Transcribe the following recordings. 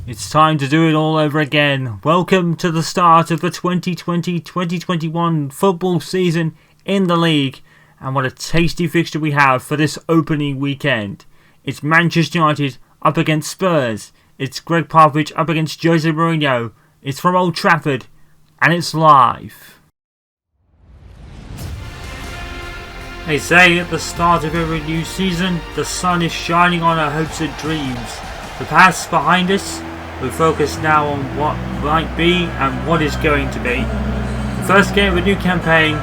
It's time to do it all over again. Welcome to the start of the 2020-2021 football season in the league. And what a tasty fixture we have for this opening weekend. It's Manchester United up against Spurs. It's Gregg Popovich up against Jose Mourinho. It's from Old Trafford. And it's live. They say at the start of every new season, the sun is shining on our hopes and dreams. The past behind us, we focus now on what might be and what is going to be. The first game of a new campaign,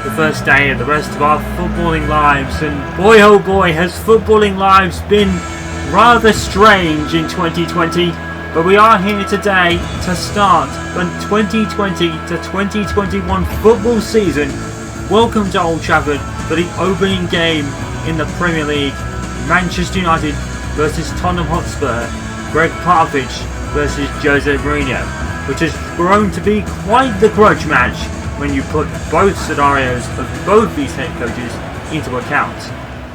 the first day of the rest of our footballing lives, and boy oh boy has footballing lives been rather strange in 2020, but we are here today to start the 2020 to 2021 football season. Welcome to Old Trafford for the opening game in the Premier League. Manchester United versus Tottenham Hotspur. Gregg Popovich versus Jose Mourinho, which has grown to be quite the grudge match when you put both scenarios of both these head coaches into account.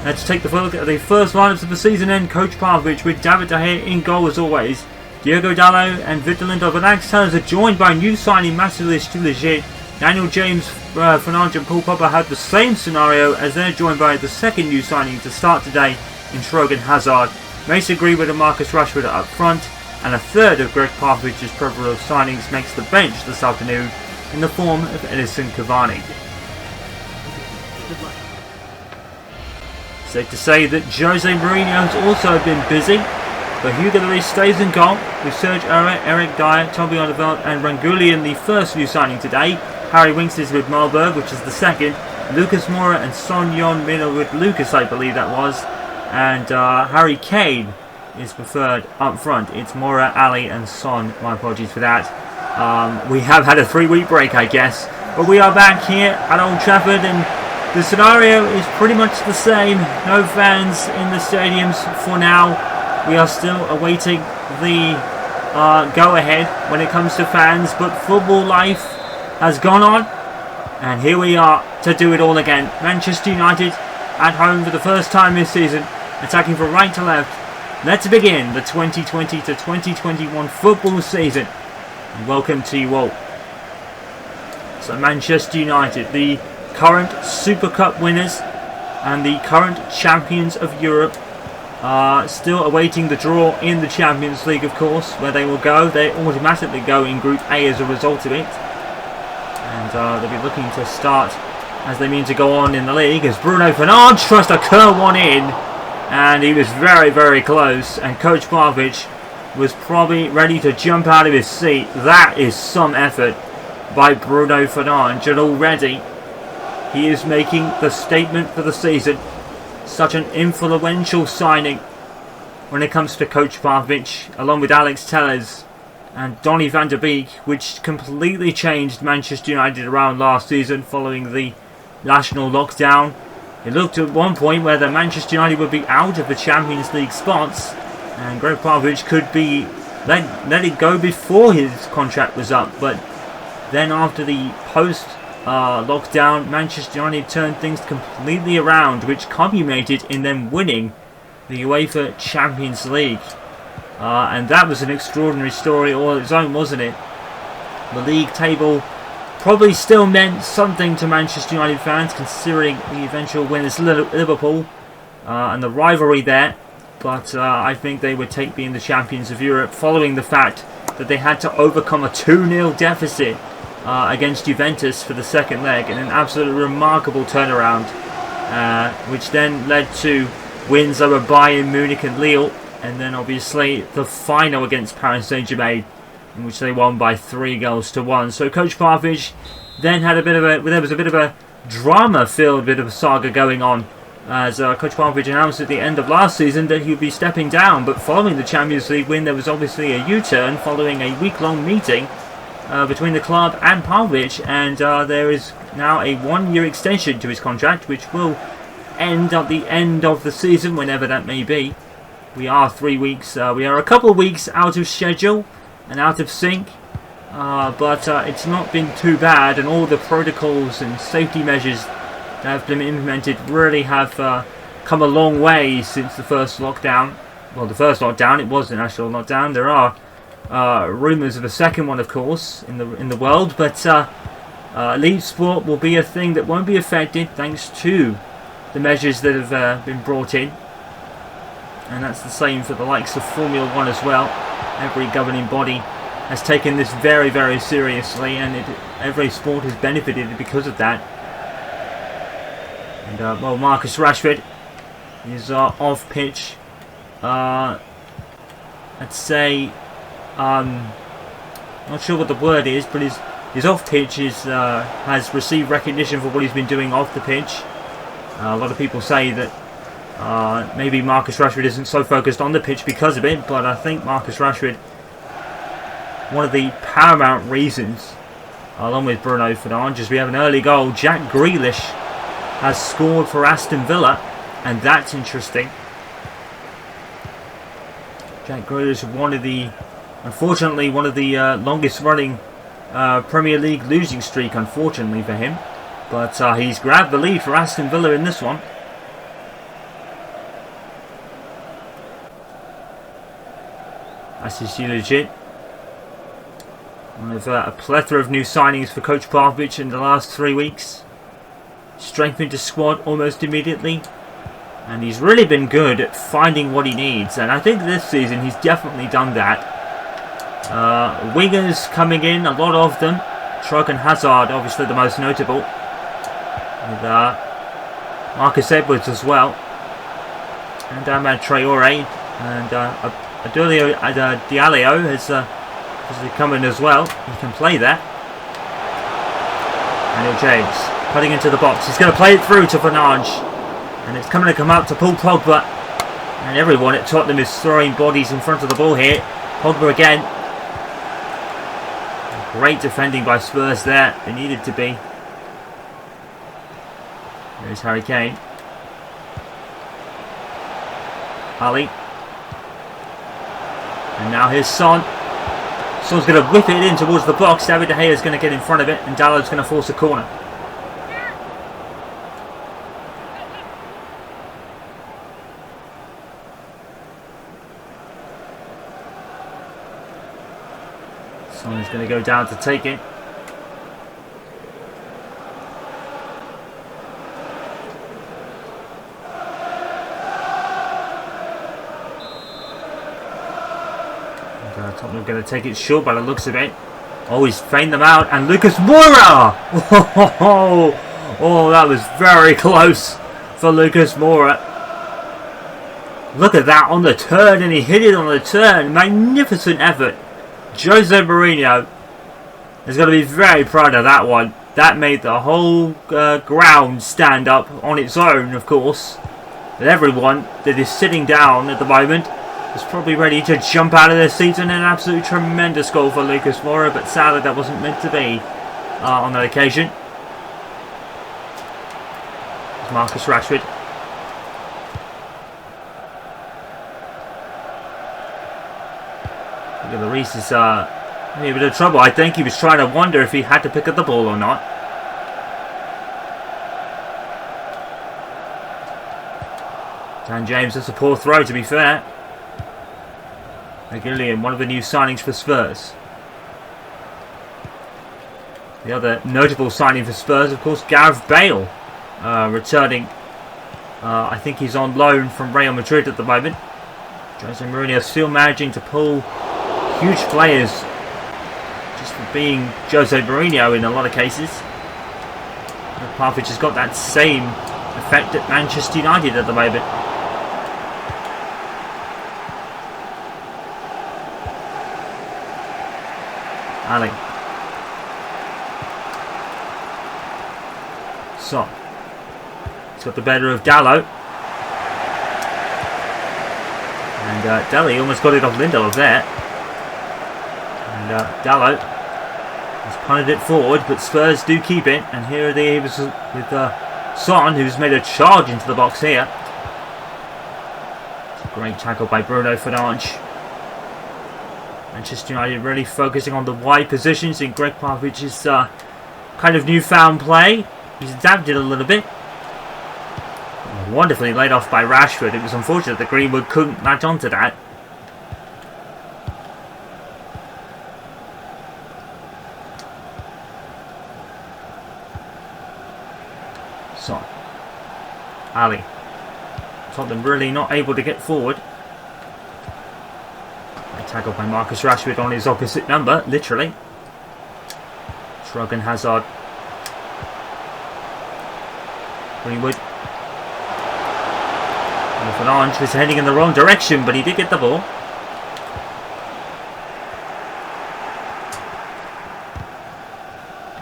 Let's take the look at the first lineups of the season end. Coach Popovich with David De Gea in goal as always. Diogo Dalot and Victor Lindelof and Alex Telles are joined by new signing Marcellus Tuligier. Daniel James, Fernandes and Paul Pogba have the same scenario as they're joined by the second new signing to start today in Trogan Hazard. Mason Greenwood and Marcus Rashford are up front, and a third of Gregg Popovich's plethora of signings makes the bench this afternoon in the form of Edinson Cavani. Safe to say that Jose Mourinho has also been busy, but Hugo Lloris stays in goal with Serge Aurier, Eric Dyer, Toby Alderweireld and Rangulian the first new signing today. Harry Winks is with Marburg, which is the second. Lucas Moura and Son Heung-min with Lucas, I believe that was. And Harry Kane is preferred up front. It's Moura, Ali and Son. My apologies for that. We have had a 3-week break, I guess. But we are back here at Old Trafford and the scenario is pretty much the same. No fans in the stadiums for now. We are still awaiting the go-ahead when it comes to fans. But football life has gone on. And here we are to do it all again. Manchester United at home for the first time this season, attacking from right to left. Let's begin the 2020 to 2021 football season. And welcome to you all. So Manchester United, the current Super Cup winners and the current champions of Europe, are still awaiting the draw in the Champions League, of course, where they will go. They automatically go in Group A as a result of it. And they'll be looking to start as they mean to go on in the league, as Bruno Fernandes tries to curl one in, and he was very, very close, and Coach Popovich was probably ready to jump out of his seat. That is some effort by Bruno Fernandes, and already he is making the statement for the season. Such an influential signing when it comes to Coach Popovich, along with Alex Telles and Donny van der Beek, which completely changed Manchester United around last season following the national lockdown. It looked at one point where the Manchester United would be out of the Champions League spots, and Gregg Popovich could be let it go before his contract was up. But then after the post lockdown, Manchester United turned things completely around, which culminated in them winning the UEFA Champions League. And that was an extraordinary story all its own, wasn't it? The league table probably still meant something to Manchester United fans, considering the eventual winners Liverpool and the rivalry there. But I think they would take being the champions of Europe, following the fact that they had to overcome a 2-0 deficit against Juventus for the second leg, in an absolutely remarkable turnaround, which then led to wins over Bayern Munich and Lille, and then obviously the final against Paris Saint-Germain, in which they won by 3-1. So Coach Popovich then had there was a bit of a drama-filled bit of a saga going on, as Coach Popovich announced at the end of last season that he would be stepping down. But following the Champions League win, there was obviously a U-turn following a week-long meeting between the club and Popovich, and there is now a 1-year extension to his contract, which will end at the end of the season, whenever that may be. We are a couple of weeks out of schedule and out of sync, but it's not been too bad, and all the protocols and safety measures that have been implemented really have come a long way since the first lockdown. Well, the first lockdown, it was an actual lockdown. There are rumours of a second one, of course, in the world, but elite sport will be a thing that won't be affected thanks to the measures that have been brought in, and that's the same for the likes of Formula 1 as well. Every governing body has taken this very, very seriously, and every sport has benefited because of that. And well, Marcus Rashford is off pitch. I'd say, not sure what the word is, but his off pitch has received recognition for what he's been doing off the pitch. A lot of people say that maybe Marcus Rashford isn't so focused on the pitch because of it, but I think Marcus Rashford, one of the paramount reasons, along with Bruno Fernandes, is we have an early goal. Jack Grealish has scored for Aston Villa, and that's interesting. Jack Grealish, unfortunately, one of the longest running Premier League losing streak, unfortunately for him. But he's grabbed the lead for Aston Villa in this one. That's just legit. One of a plethora of new signings for Coach Popovich in the last 3 weeks. Strengthened his squad almost immediately. And he's really been good at finding what he needs. And I think this season he's definitely done that. Wingers coming in, a lot of them. Trock and Hazard, obviously the most notable. With Marcus Edwards as well. And Ahmad Traore. And Diallo has come in as well. He can play that. Daniel James cutting into the box. He's going to play it through to Fernandes. And it's coming to come out to Paul Pogba. And everyone at Tottenham is throwing bodies in front of the ball here. Pogba again. Great defending by Spurs there. They needed to be. There's Harry Kane. Ali. And now here's Son. Son's going to whip it in towards the box. David De Gea is going to get in front of it. And Dalot's going to force a corner. Son is going to go down to take it. Tottenham going to take it short by the looks of it. Oh, he's feigned them out. And Lucas Moura! Oh, that was very close for Lucas Moura. Look at that on the turn, and he hit it on the turn. Magnificent effort. Jose Mourinho is going to be very proud of that one. That made the whole ground stand up on its own, of course. And everyone that is sitting down at the moment is probably ready to jump out of their seats, and an absolutely tremendous goal for Lucas Moura, but sadly that wasn't meant to be on that occasion. It's Marcus Rashford. Look at the Reece is in a bit of trouble. I think he was trying to wonder if he had to pick up the ball or not. Dan James, that's a poor throw, to be fair. Gillian, one of the new signings for Spurs. The other notable signing for Spurs, of course, Gareth Bale, returning. I think he's on loan from Real Madrid at the moment. Jose Mourinho still managing to pull huge players just for being Jose Mourinho in a lot of cases. Popovich has got that same effect at Manchester United at the moment. Ali. So, he's got the better of Dalot. And Dele almost got it off Lindelof there. And Dalot has punted it forward, but Spurs do keep it. And here they are with Son, who's made a charge into the box here. It's a great tackle by Bruno Fernandes. Manchester United really focusing on the wide positions in Gregg Popovich's kind of newfound play. He's adapted a little bit. Wonderfully laid off by Rashford. It was unfortunate that Greenwood couldn't latch onto that. offside. Ali. Tottenham really not able to get forward. A tackle by Marcus Rashford on his opposite number, literally. Shrug and Hazard. Greenwood. And Fernandes was heading in the wrong direction, but he did get the ball.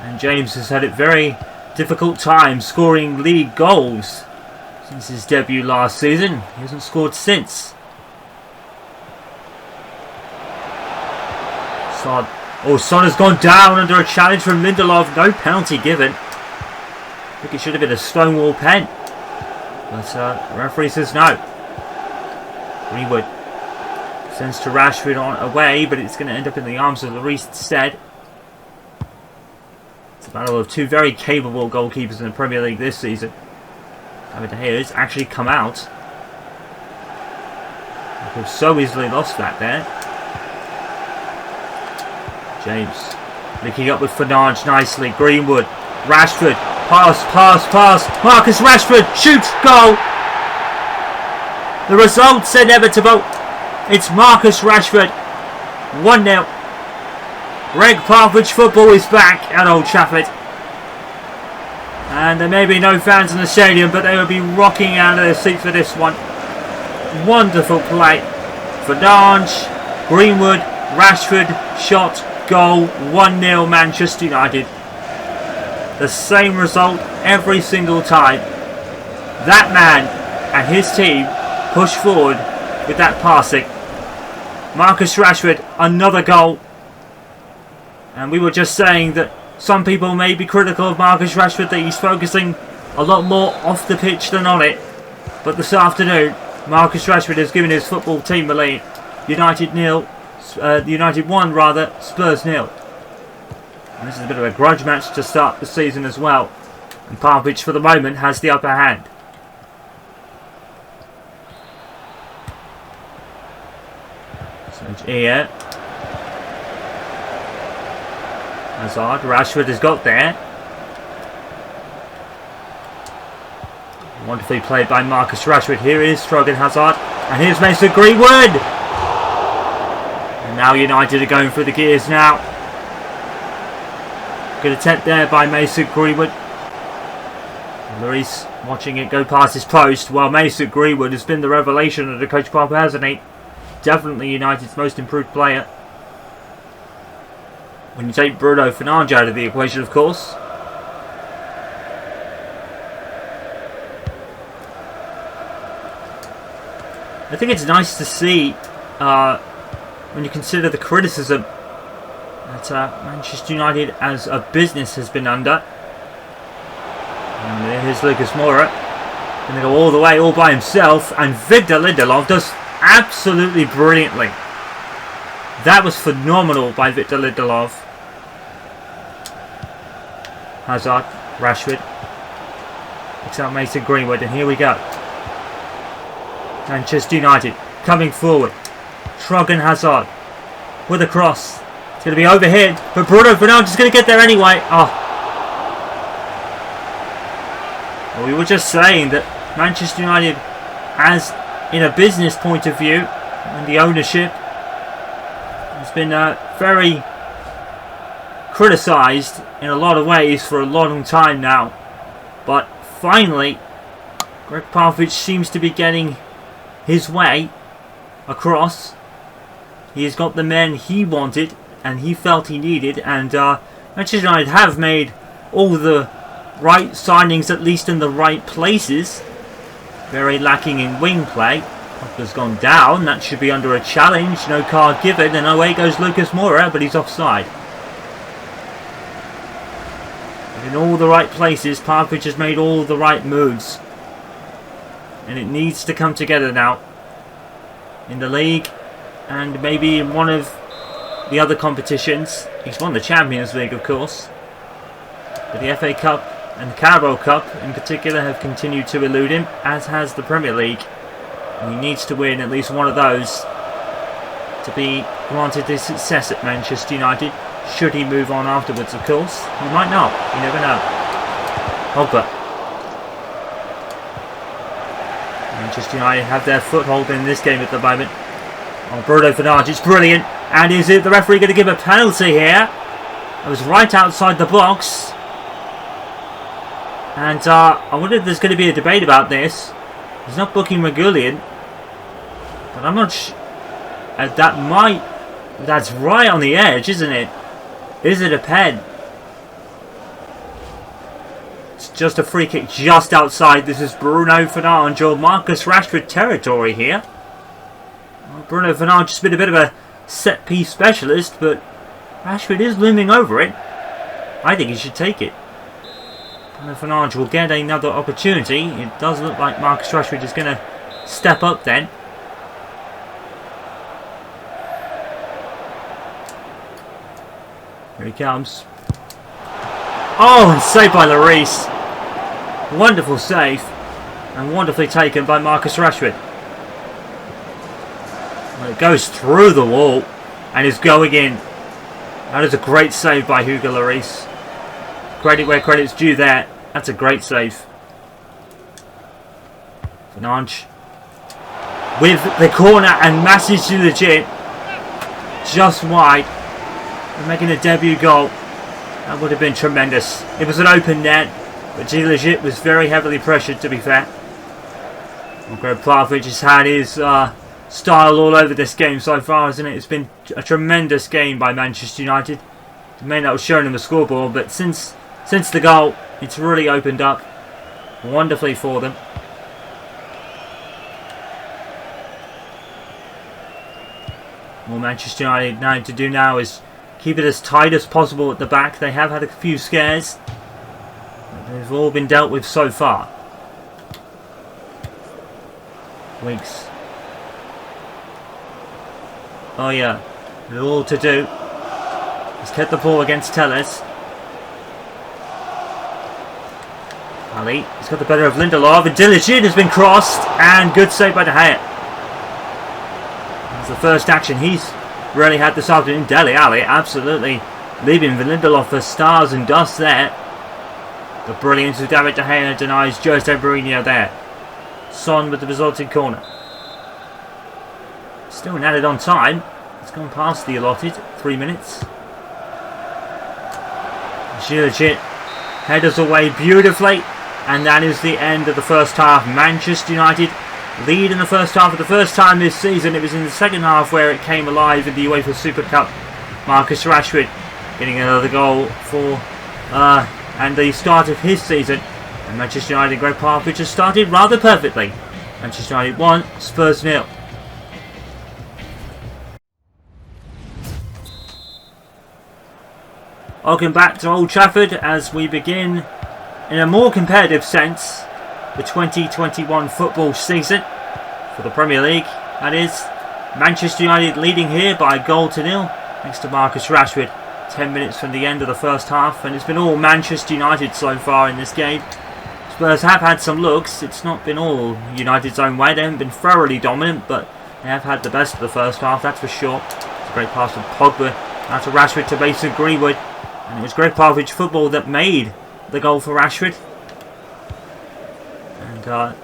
And James has had a very difficult time scoring league goals since his debut last season. He hasn't scored since. Son. Oh, Son has gone down under a challenge from Lindelof. No penalty given. I think it should have been a Stonewall pen. But the referee says no. Greenwood sends to Rashford on away, but it's going to end up in the arms of Lloris instead. It's a battle of two very capable goalkeepers in the Premier League this season. David De Gea has actually come out. He could have so easily lost that there. James linking up with Fernandes nicely. Greenwood, Rashford, pass. Marcus Rashford shoots, goal. The result's inevitable. It's Marcus Rashford, 1-0. Gregg Popovich football is back at Old Trafford. And there may be no fans in the stadium, but they will be rocking out of their seats for this one. Wonderful play. Fernandes, Greenwood, Rashford, shot, goal, 1-0 Manchester United. The same result every single time. That man and his team push forward with that passing. Marcus Rashford, another goal. And we were just saying that some people may be critical of Marcus Rashford, that he's focusing a lot more off the pitch than on it. But this afternoon, Marcus Rashford has given his football team the lead. United 1 rather, Spurs 0. And this is a bit of a grudge match to start the season as well. And Popovich for the moment has the upper hand. So it's here. Hazard, Rashford has got there. Wonderfully played by Marcus Rashford. Here is Strogan Hazard. And here's Mason Greenwood. And now United are going through the gears now. Good attempt there by Mason Greenwood. Lloris watching it go past his post, while Mason Greenwood has been the revelation of the coach Pop, hasn't he? Definitely United's most improved player. When you take Bruno Fernandes out of the equation, of course. I think it's nice to see, when you consider the criticism that Manchester United as a business has been under. And here's Lucas Moura. Going to go all the way, all by himself. And Victor Lindelof does absolutely brilliantly. That was phenomenal by Victor Lindelof. Hazard, Rashford. Picks out Mason Greenwood, and here we go. Manchester United coming forward. Strogan Hazard with a cross. It's going to be overhead, but Bruno Fernandes is going to get there anyway. Oh. Well, we were just saying that Manchester United, as in a business point of view, and the ownership has been very criticised in a lot of ways for a long time now. But finally, Gregg Popovich seems to be getting his way across. He has got the men he wanted and he felt he needed, and Manchester United have made all the right signings, at least in the right places. Very lacking in wing play. Pogba's gone down. That should be under a challenge. No card given, and away goes Lucas Moura, but he's offside. In all the right places, Popovich has made all the right moves, and it needs to come together now in the league and maybe in one of the other competitions. He's won the Champions League, of course, but the FA Cup and the Carabao Cup in particular have continued to elude him, as has the Premier League, and he needs to win at least one of those to be granted his success at Manchester United. Should he move on afterwards, of course. He might not. You never know. Pogba. Manchester United have their foothold in this game at the moment. Oh, Bruno Fernandes, it's brilliant. And is it the referee going to give a penalty here? It was right outside the box. And I wonder if there's going to be a debate about this. He's not booking Regulian. But I'm not sure. That's right on the edge, isn't it? Is it a pen? It's just a free kick just outside. This is Bruno Fernandes or Marcus Rashford territory here. Well, Bruno Fernandes has been a bit of a set-piece specialist, but Rashford is looming over it. I think he should take it. Bruno Fernandes will get another opportunity. It does look like Marcus Rashford is going to step up then. Here he comes. Oh, and saved by Lloris. Wonderful save. And wonderfully taken by Marcus Rashford. Well, it goes through the wall and is going in. That is a great save by Hugo Lloris. Credit where credit's due there. That's a great save. Fernandes with the corner and masses to the chin. Just wide. And making a debut goal. That would have been tremendous. It was an open net, but Gregg Legit was very heavily pressured, to be fair. Gregg Popovich has had his style all over this game so far, hasn't it? It's been a tremendous game by Manchester United. It may not have shown in the scoreboard, but since the goal, it's really opened up wonderfully for them. All Manchester United need to do now is keep it as tight as possible at the back. They have had a few scares. They've all been dealt with so far. Winks. Oh yeah, all to do. He's kept the ball against Telles. Ali, he's got the better of Lindelof, and Diligent has been crossed, and good save by De Gea. That's the first action he's really had this afternoon. Dele Alli absolutely leaving Lindelof for stars and dust there. The brilliance of David De Gea denies Jose Mourinho there. Son with the resulting corner. Still an added on time. It's gone past the allotted 3 minutes. Gilgit headers away beautifully, and that is the end of the first half. Manchester United lead in the first half for the first time this season. It was in the second half where it came alive in the UEFA Super Cup. Marcus Rashford getting another goal for and the start of his season. And Manchester United, Gregg Popovich has started rather perfectly. Manchester United 1, Spurs 0. Welcome back to Old Trafford as we begin in a more competitive sense the 2021 football season for the Premier League. That is Manchester United leading here by a goal to 0 thanks to Marcus Rashford. 10 minutes from the end of the first half, and it's been all Manchester United so far in this game. Spurs have had some looks. It's not been all United's own way. They haven't been thoroughly dominant, but they have had the best of the first half, that's for sure. It's a great pass from Pogba out to Rashford to Mason Greenwood, and it was Gregg Popovich football that made the goal for Rashford. And I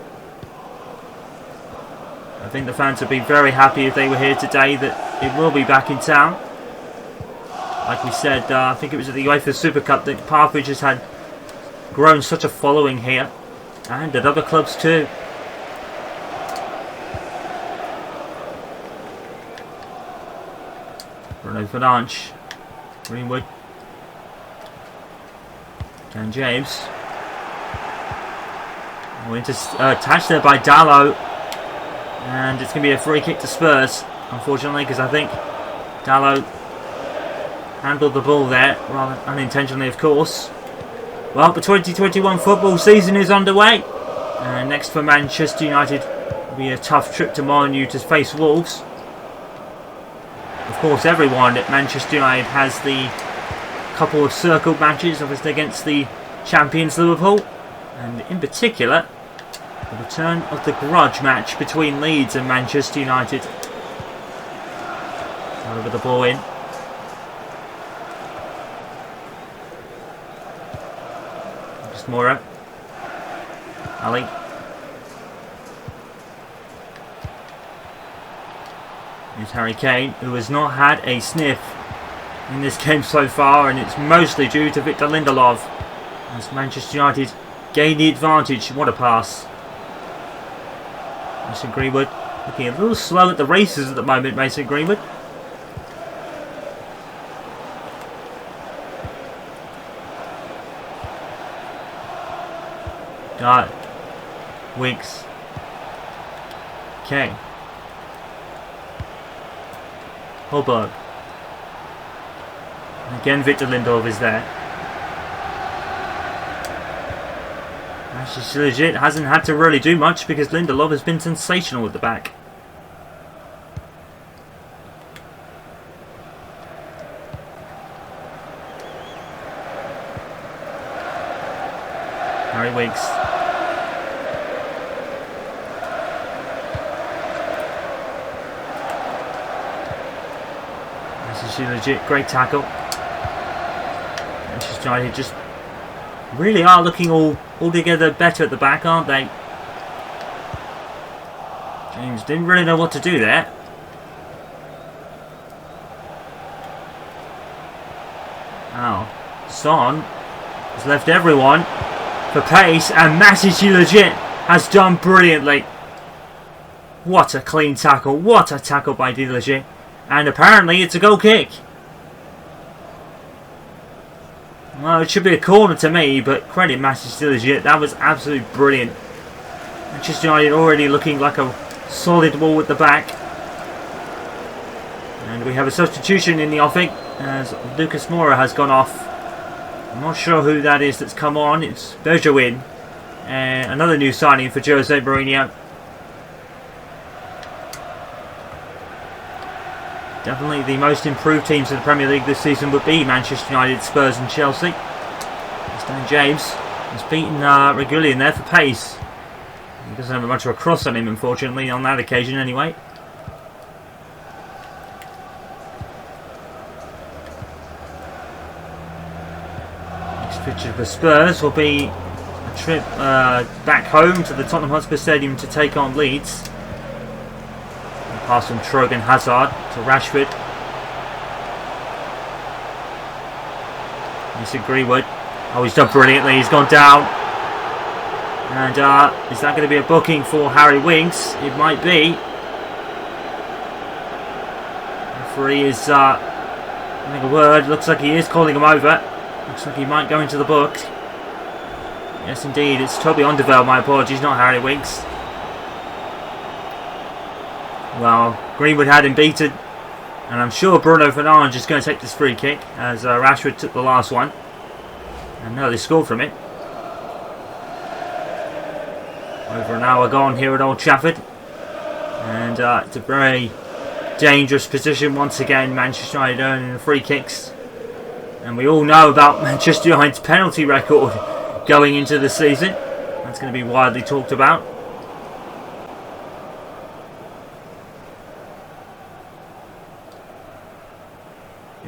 think the fans would be very happy if they were here today that it will be back in town. Like we said, I think it was at the UEFA Super Cup that Popovich has had grown such a following here, and at other clubs too. Bruno Fernandes, Greenwood, Dan James. Attached there by Dalot, and it's going to be a free kick to Spurs, unfortunately, because I think Dalot handled the ball there, rather unintentionally of course. Well, the 2021 football season is underway. Next for Manchester United will be a tough trip to Molineux to face Wolves. Of course, everyone at Manchester United has the couple of circled matches, obviously against the champions Liverpool, and in particular the return of the grudge match between Leeds and Manchester United. Over the ball in. Mora, Ali, Here's Harry Kane, who has not had a sniff in this game so far, and it's mostly due to Victor Lindelof as Manchester United gain the advantage. What a pass. Mason Greenwood looking a little slow at the races at the moment, Mason Greenwood. Winks. Kane. Holberg. Again, Victor Lindelof is there. Manchester legit hasn't had to really do much because Lindelof has been sensational at the back. Harry Winks. Manchester legit, great tackle. Manchester United just really are looking altogether better at the back, aren't they? James didn't really know what to do there. Oh, Son has left everyone for pace, and Manchester legit has done brilliantly. What a clean tackle! What a tackle by De Legit, and apparently it's a goal kick. Well, it should be a corner to me, but credit Manchester legit. That was absolutely brilliant. Manchester United already looking like a solid wall at the back. And we have a substitution in the offing as Lucas Moura has gone off. I'm not sure who that is that's come on. It's Bergwijn. And another new signing for Jose Mourinho. Definitely the most improved teams in the Premier League this season would be Manchester United, Spurs and Chelsea. Dan James has beaten Reguilon there for pace. He doesn't have much of a cross on him, unfortunately, on that occasion anyway. Next picture for Spurs will be a trip back home to the Tottenham Hotspur Stadium to take on Leeds. Pass from Trogan Hazard to Rashford. Mason Greenwood. Oh, he's done brilliantly. He's gone down. And is that going to be a booking for Harry Winks? It might be. Referee is having a word. Looks like he is calling him over. Looks like he might go into the book. Yes, indeed. It's Toby Alderweireld. My apologies, not Harry Winks. Well, Greenwood had him beaten, and I'm sure Bruno Fernandes is going to take this free kick as Rashford took the last one, and now they scored from it. Over an hour gone here at Old Trafford, and it's a very dangerous position once again. Manchester United earning the free kicks, and we all know about Manchester United's penalty record going into the season. That's going to be widely talked about.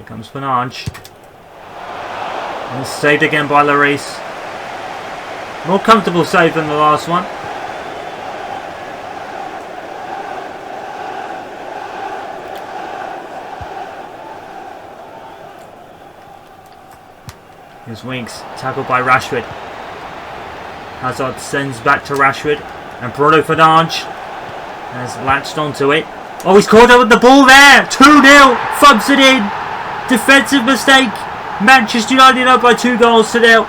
Comes Fernandes. And it's saved again by Lloris. More comfortable save than the last one. Here's Winks, tackled by Rashford. Hazard sends back to Rashford, and Bruno Fernandes has latched onto it. Oh, he's caught up with the ball there! 2-0! Fubs it in! Defensive mistake. Manchester United up by 2 goals to 0.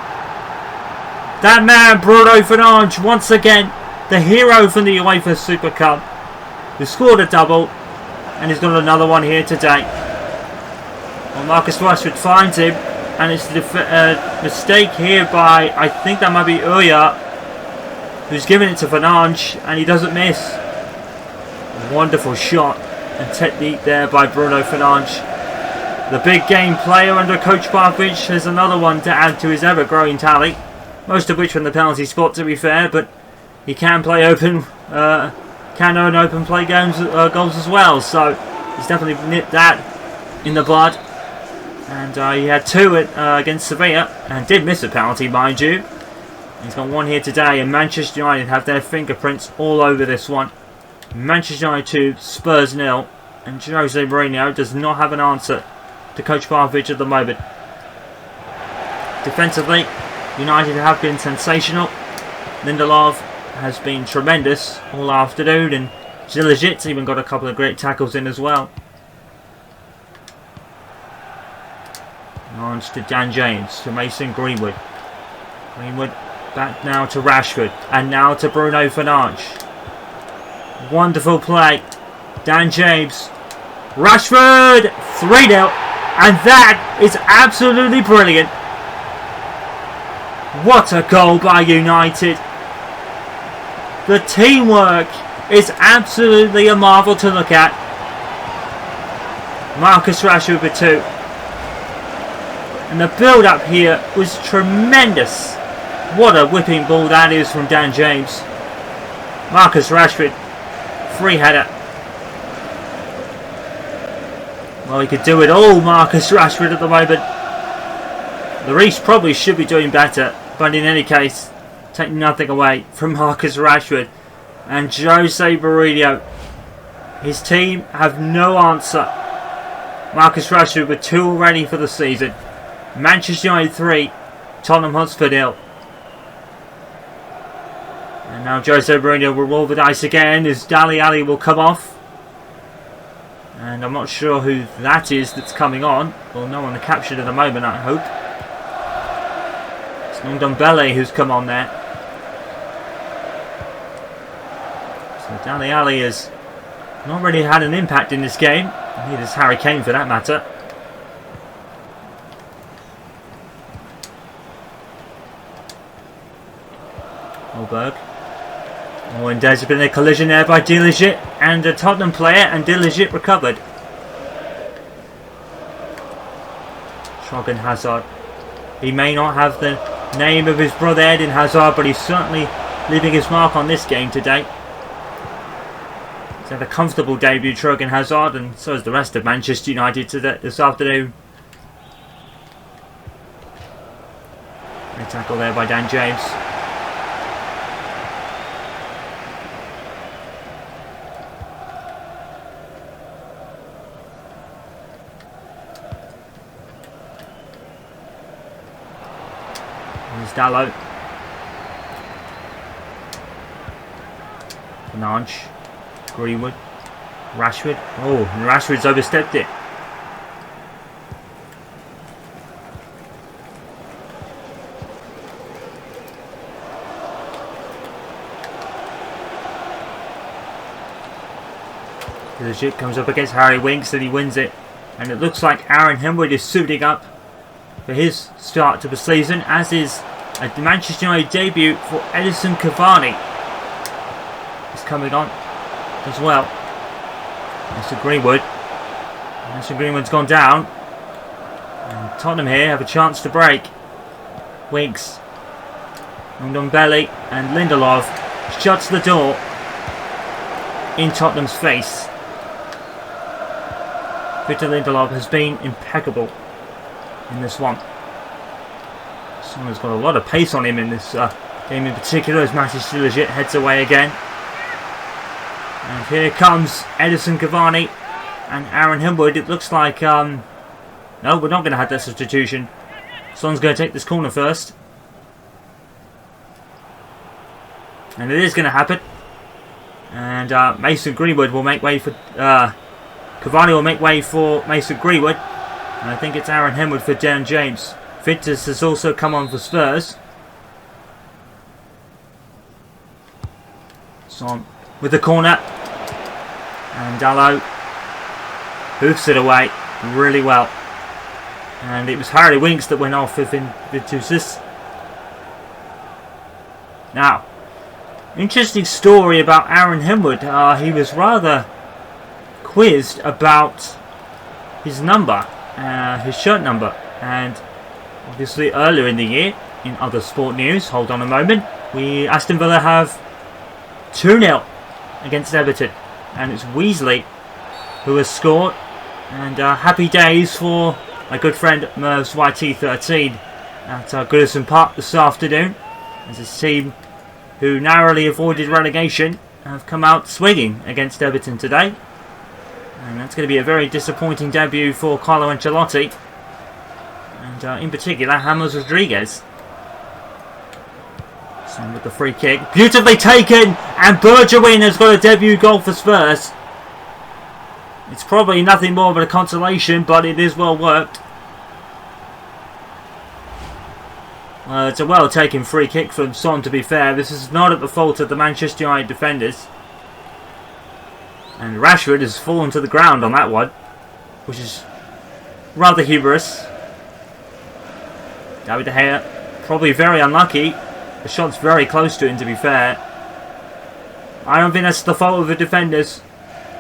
That man, Bruno Fernandes, once again, the hero from the UEFA Super Cup, who scored a double, and he's got another one here today. Well, Marcus Rashford finds him, and it's a mistake here by, I think that might be Uya, who's giving it to Fernandes, and he doesn't miss. A wonderful shot and technique there by Bruno Fernandes. The big game player under Coach Popovich has another one to add to his ever-growing tally. Most of which from the penalty spot, to be fair, but he can play open, can earn open play goals as well. So he's definitely nipped that in the bud. And he had 2 against Sevilla and did miss a penalty, mind you. He's got 1 here today, and Manchester United have their fingerprints all over this one. Manchester United 2, Spurs 0. And Jose Mourinho does not have an answer to Coach Popovich at the moment. Defensively, United have been sensational. Lindelof has been tremendous all afternoon, and Zilizic's even got a couple of great tackles in as well. On to Dan James, to Mason Greenwood. Greenwood back now to Rashford, and now to Bruno Fernandes. Wonderful play. Dan James. Rashford! 3-0. And that is absolutely brilliant. What a goal by United. The teamwork is absolutely a marvel to look at. Marcus Rashford with 2. And the build-up here was tremendous. What a whipping ball that is from Dan James. Marcus Rashford, free header. Well, he could do it all, Marcus Rashford, at the moment. Lloris probably should be doing better, but in any case, take nothing away from Marcus Rashford. And Jose Mourinho, his team have no answer. Marcus Rashford with 2 already for the season. Manchester United 3, Tottenham Hotspur 0. And now Jose Mourinho will roll the dice again as Dele Alli will come off. And I'm not sure who that is that's coming on. Well, no one captured at the moment, I hope. It's Ndombele who's come on there. So Dele Alli has not really had an impact in this game. Neither has Harry Kane for that matter. Holberg. Oh, and there's been a collision there by Deligic and a Tottenham player, and Deligic recovered. Trogan Hazard. He may not have the name of his brother Eden Hazard, but he's certainly leaving his mark on this game today. He's had a comfortable debut, Trogan Hazard, and so is the rest of Manchester United this afternoon. A tackle there by Dan James. Dallo. Fernandes. Greenwood. Rashford. Oh, and Rashford's overstepped it. The ship comes up against Harry Winks and he wins it. And it looks like Aaron Hemwood is suiting up for his start to the season, as is a Manchester United debut for Edison Cavani. He's coming on as well. Mr. Greenwood. Mr. Greenwood's gone down. And Tottenham here have a chance to break. Winks. Ndombele and Lindelof shuts the door in Tottenham's face. Victor Lindelof has been impeccable in this one. Someone's got a lot of pace on him in this game in particular as Matis Deligic heads away again. And here comes Edison Cavani and Aaron Hemwood. It looks like no, we're not going to have that substitution. Son's going to take this corner first. And it is going to happen. And Mason Greenwood will make way for Cavani will make way for Mason Greenwood. And I think it's Aaron Hemwood for Dan James. Fitz has also come on for Spurs. Son with the corner. And Dallo hoofs it away really well. And it was Harry Winks that went off with two assists. Now, interesting story about Aaron Hemwood. He was rather quizzed about his number, his shirt number. And obviously earlier in the year, in other sport news, hold on a moment, Aston Villa have 2-0 against Everton. And it's Weasley who has scored. And happy days for my good friend Merv's YT13 at Goodison Park this afternoon, as his team, who narrowly avoided relegation, have come out swinging against Everton today. And that's going to be a very disappointing debut for Carlo Ancelotti. And in particular, James Rodriguez. Same with the free kick. Beautifully taken! And Bergwijn has got a debut goal for Spurs. It's probably nothing more than a consolation, but it is well worked. It's a well taken free kick from Son, to be fair. This is not at the fault of the Manchester United defenders. And Rashford has fallen to the ground on that one, which is rather humorous. David De Gea, probably very unlucky. The shot's very close to him, to be fair. I don't think that's the fault of the defenders,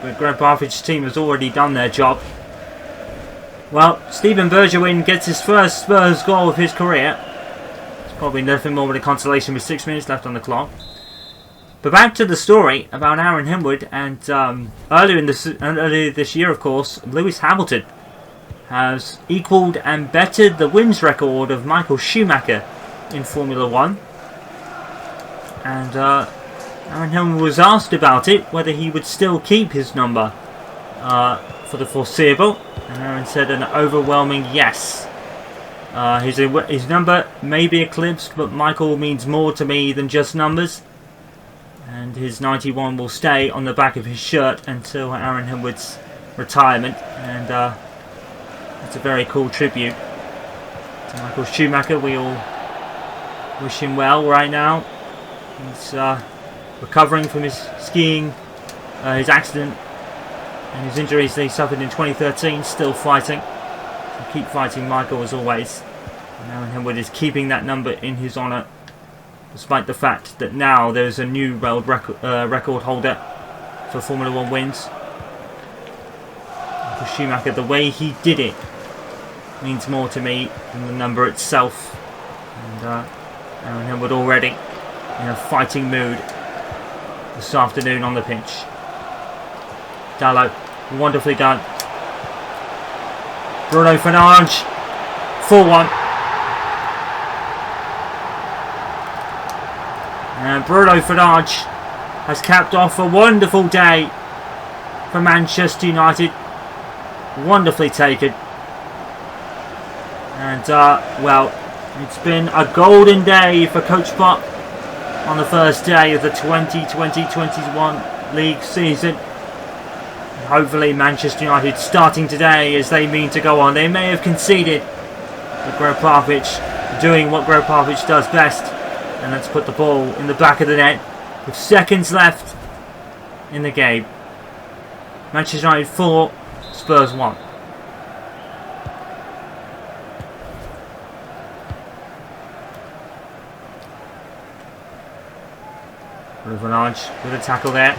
but Gregg Popovich's team has already done their job. Well, Steven Bergwijn gets his first Spurs goal of his career. It's probably nothing more than a consolation with 6 minutes left on the clock. But back to the story about Aaron Henwood, and earlier this year, of course, Lewis Hamilton has equalled and bettered the wins record of Michael Schumacher in Formula 1. And Aaron Henwood was asked about it, whether he would still keep his number for the foreseeable, and Aaron said an overwhelming yes. His number may be eclipsed, but Michael means more to me than just numbers. And his 91 will stay on the back of his shirt until Aaron Henwood's retirement. And it's a very cool tribute to Michael Schumacher. We all wish him well right now. He's recovering from his skiing, his accident and his injuries that he suffered in 2013. Still fighting. So keep fighting, Michael, as always. And Aaron Henwood is keeping that number in his honour, despite the fact that now there is a new world record holder for Formula 1 wins. For Schumacher, the way he did it means more to me than the number itself. And Aaron Henwood already in a fighting mood this afternoon on the pitch. Dalot, wonderfully done. Bruno Fernandes, 4-1. And Bruno Fernandes has capped off a wonderful day for Manchester United. Wonderfully taken. And, well, it's been a golden day for Coach Pop on the first day of the 2020-21 league season. And hopefully Manchester United starting today as they mean to go on. They may have conceded, but Gregg Popovich doing what Gregg Popovich does best. And let's put the ball in the back of the net with seconds left in the game. Manchester United 4, Spurs 1. Fernandes with a tackle there.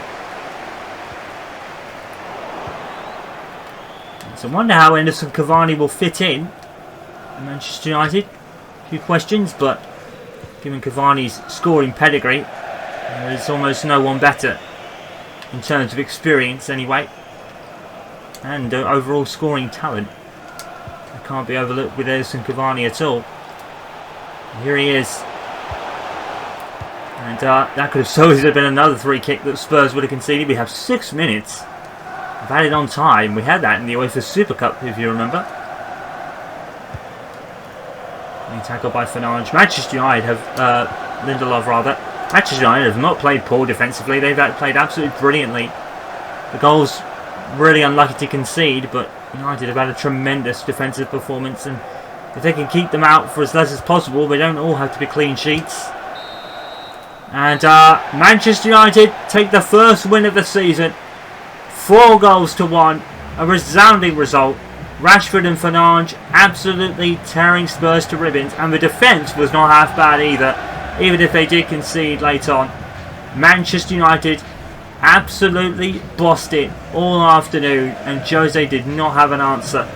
So I wonder how Edinson Cavani will fit in at Manchester United. A few questions, but given Cavani's scoring pedigree, there's almost no one better in terms of experience anyway, and overall scoring talent. It can't be overlooked with Edinson Cavani at all. And here he is. And that could have so easily been another free kick that Spurs would have conceded. We have 6 minutes of added on time. We had that in the UEFA Super Cup, if you remember. Being tackled by Fernandes. Manchester United have, Lindelof rather. Manchester United have not played poor defensively. They've played absolutely brilliantly. The goal's really unlucky to concede, but United have had a tremendous defensive performance, and if they can keep them out for as less as possible, they don't all have to be clean sheets. And Manchester United take the first win of the season. 4-1. A resounding result. Rashford and Fernandes absolutely tearing Spurs to ribbons. And the defence was not half bad either, even if they did concede late on. Manchester United absolutely bossed it all afternoon, and Jose did not have an answer.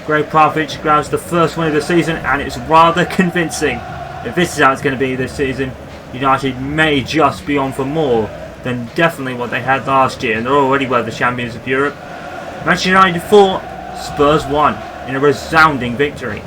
Gregg Popovich grabs the first win of the season, and it's rather convincing. If this is how it's going to be this season, United may just be on for more than definitely what they had last year, and they're already were the champions of Europe. Manchester United 4, Spurs 1 in a resounding victory.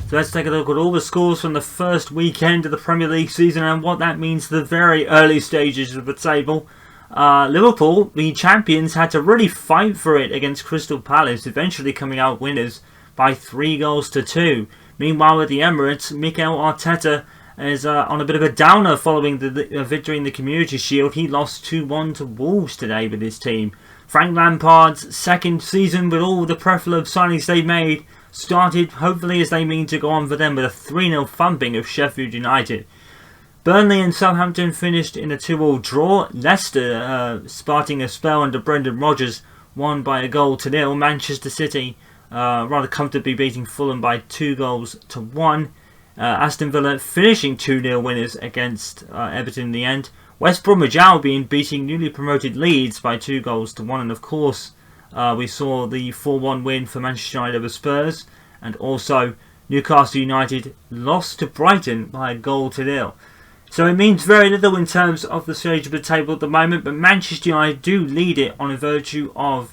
So let's take a look at all the scores from the first weekend of the Premier League season and what that means to the very early stages of the table. Liverpool, the champions, had to really fight for it against Crystal Palace, eventually coming out winners by 3-2. Meanwhile, at the Emirates, Mikel Arteta is on a bit of a downer following the victory in the Community Shield. He lost 2-1 to Wolves today with his team. Frank Lampard's second season with all the plethora of signings they've made started, hopefully, as they mean to go on for them, with a 3-0 thumping of Sheffield United. Burnley and Southampton finished in a 2-2 draw. Leicester, starting a spell under Brendan Rodgers, won by 1-0. Manchester City rather comfortably beating Fulham by 2-1. Aston Villa finishing 2-0 winners against Everton in the end. West Bromwich Albion beating newly promoted Leeds by 2-1. And of course, we saw the 4-1 win for Manchester United over Spurs. And also, Newcastle United lost to Brighton by 1-0. So it means very little in terms of the stage of the table at the moment, but Manchester United do lead it on a virtue of...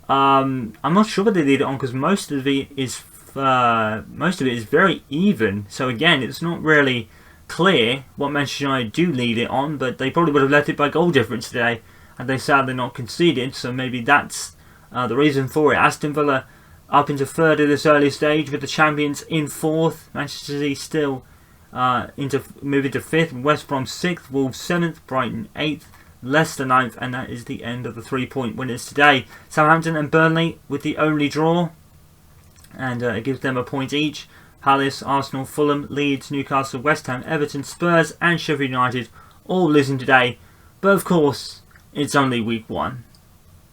I'm not sure what they lead it on, because most of it is very even. So again, it's not really clear what Manchester United do lead it on, but they probably would have led it by goal difference today, and they sadly not conceded. So maybe that's the reason for it. Aston Villa up into third at this early stage, with the champions in fourth. Manchester City still moving to fifth. West Brom sixth. Wolves seventh. Brighton eighth. Leicester ninth, and that is the end of the 3-point winners today. Southampton and Burnley with the only draw, and it gives them a point each. Palace, Arsenal, Fulham, Leeds, Newcastle, West Ham, Everton, Spurs and Sheffield United all losing today. But of course, it's only week 1.